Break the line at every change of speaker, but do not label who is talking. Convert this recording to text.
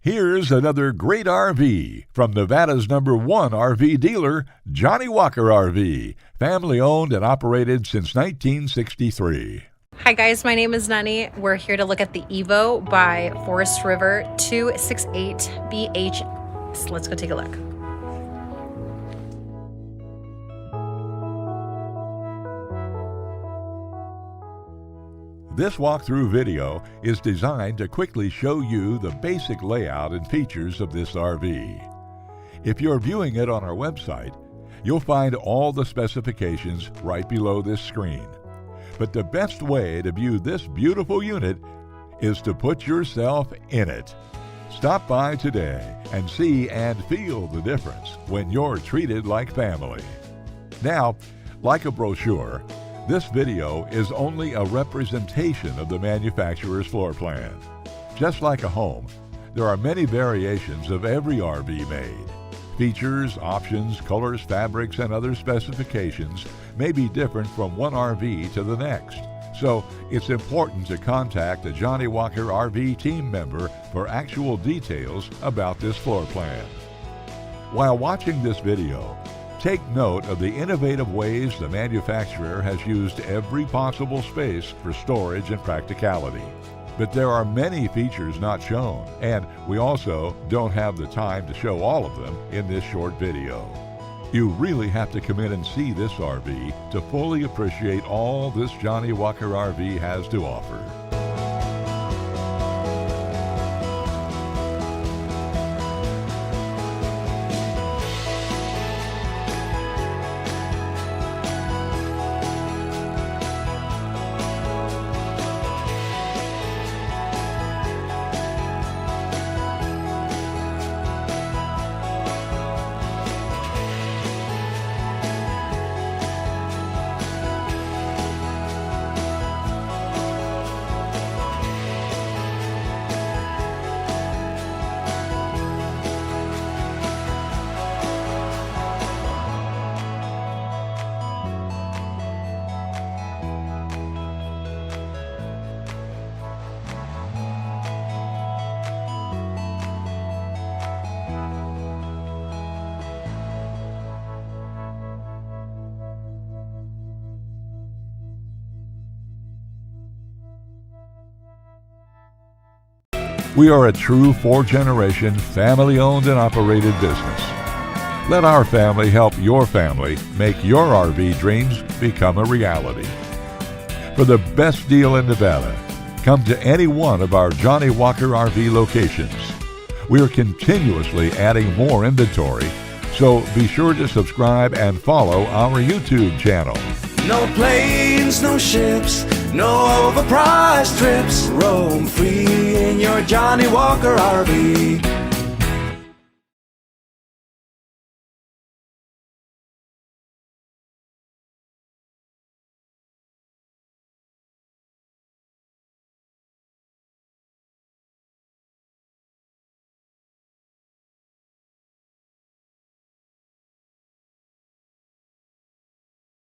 Here's another great RV from Nevada's #1 RV dealer, Johnnie Walker RV, family owned and operated since 1963.
Hi guys, my name is Nani. We're here to look at the Evo by Forest River-268BH. So let's go take a look.
This walkthrough video is designed to quickly show you the basic layout and features of this RV. If you're viewing it on our website, you'll find all the specifications right below this screen. But the best way to view this beautiful unit is to put yourself in it. Stop by today and see and feel the difference when you're treated like family. Now, like a brochure, this video is only a representation of the manufacturer's floor plan. Just like a home, there are many variations of every RV made. Features, options, colors, fabrics, and other specifications may be different from one RV to the next. So it's important to contact a Johnnie Walker RV team member for actual details about this floor plan. While watching this video, take note of the innovative ways the manufacturer has used every possible space for storage and practicality. But there are many features not shown, and we also don't have the time to show all of them in this short video. You really have to come in and see this RV to fully appreciate all this Johnnie Walker RV has to offer. We are a true 4-generation, family-owned and operated business. Let our family help your family make your RV dreams become a reality. For the best deal in Nevada, come to any one of our Johnnie Walker RV locations. We are continuously adding more inventory, so be sure to subscribe and follow our YouTube channel.
No planes, no ships, no overpriced trips. Roam free in your Johnnie Walker RV.